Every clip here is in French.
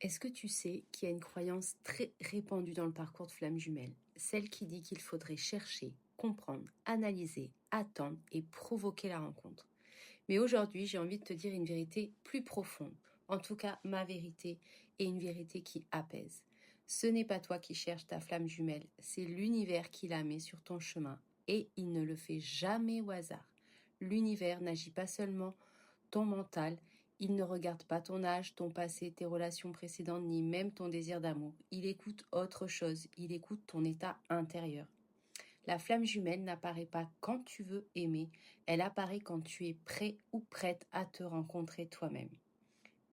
Est-ce que tu sais qu'il y a une croyance très répandue dans le parcours de flamme jumelle, celle qui dit qu'il faudrait chercher, comprendre, analyser, attendre et provoquer la rencontre? Mais aujourd'hui, j'ai envie de te dire une vérité plus profonde, en tout cas ma vérité, et une vérité qui apaise. Ce n'est pas toi qui cherches ta flamme jumelle, c'est l'univers qui la met sur ton chemin, et il ne le fait jamais au hasard. L'univers n'agit pas seulement ton mental, il ne regarde pas ton âge, ton passé, tes relations précédentes, ni même ton désir d'amour. Il écoute autre chose, il écoute ton état intérieur. La flamme jumelle n'apparaît pas quand tu veux aimer, elle apparaît quand tu es prêt ou prête à te rencontrer toi-même.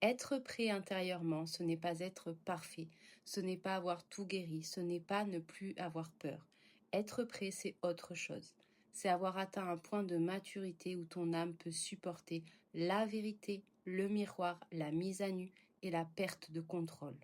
Être prêt intérieurement, ce n'est pas être parfait, ce n'est pas avoir tout guéri, ce n'est pas ne plus avoir peur. Être prêt, c'est autre chose. C'est avoir atteint un point de maturité où ton âme peut supporter la vérité, le miroir, la mise à nu et la perte de contrôle.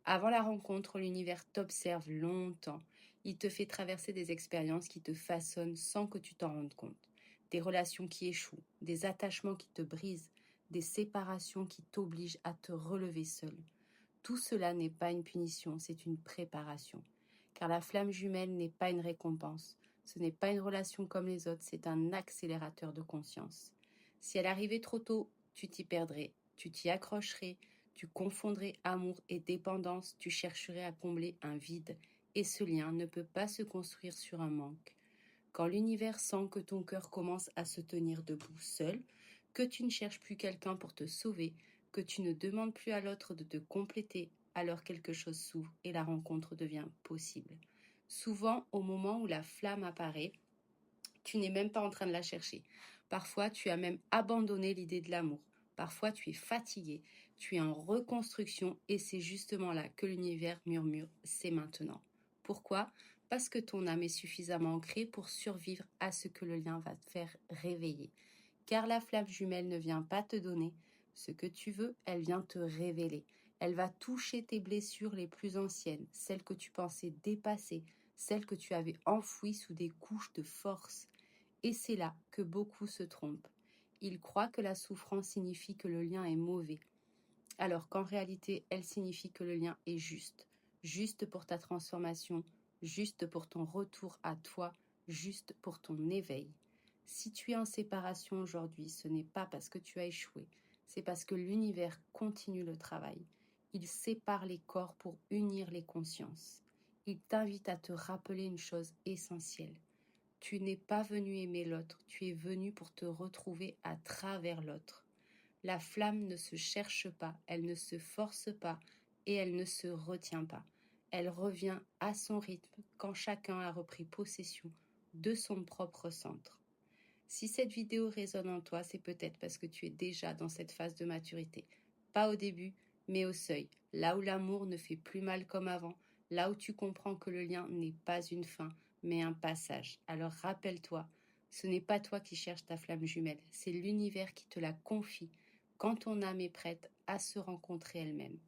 Avant la rencontre, l'univers t'observe longtemps. Il te fait traverser des expériences qui te façonnent sans que tu t'en rendes compte. Des relations qui échouent, des attachements qui te brisent, des séparations qui t'obligent à te relever seul. Tout cela n'est pas une punition, c'est une préparation. Car la flamme jumelle n'est pas une récompense. Ce n'est pas une relation comme les autres, c'est un accélérateur de conscience. Si elle arrivait trop tôt, tu t'y perdrais, tu t'y accrocherais, tu confondrais amour et dépendance, tu chercherais à combler un vide. Et ce lien ne peut pas se construire sur un manque. Quand l'univers sent que ton cœur commence à se tenir debout seul, que tu ne cherches plus quelqu'un pour te sauver, que tu ne demandes plus à l'autre de te compléter, alors quelque chose s'ouvre et la rencontre devient possible. Souvent, au moment où la flamme apparaît, tu n'es même pas en train de la chercher. Parfois, tu as même abandonné l'idée de l'amour. Parfois, tu es fatigué, tu es en reconstruction et c'est justement là que l'univers murmure, c'est maintenant. Pourquoi? Parce que ton âme est suffisamment ancrée pour survivre à ce que le lien va te faire réveiller. Car la flamme jumelle ne vient pas te donner ce que tu veux, elle vient te révéler. Elle va toucher tes blessures les plus anciennes, celles que tu pensais dépasser, celles que tu avais enfouies sous des couches de force. Et c'est là que beaucoup se trompent. Ils croient que la souffrance signifie que le lien est mauvais, alors qu'en réalité, elle signifie que le lien est juste. Juste pour ta transformation, juste pour ton retour à toi, juste pour ton éveil. Si tu es en séparation aujourd'hui, ce n'est pas parce que tu as échoué, c'est parce que l'univers continue le travail. Il sépare les corps pour unir les consciences. Il t'invite à te rappeler une chose essentielle. Tu n'es pas venu aimer l'autre, tu es venu pour te retrouver à travers l'autre. La flamme ne se cherche pas, elle ne se force pas et elle ne se retient pas. Elle revient à son rythme quand chacun a repris possession de son propre centre. Si cette vidéo résonne en toi, c'est peut-être parce que tu es déjà dans cette phase de maturité. Pas au début, mais au seuil, là où l'amour ne fait plus mal comme avant, là où tu comprends que le lien n'est pas une fin, mais un passage. Alors rappelle-toi, ce n'est pas toi qui cherches ta flamme jumelle, c'est l'univers qui te la confie quand ton âme est prête à se rencontrer elle-même.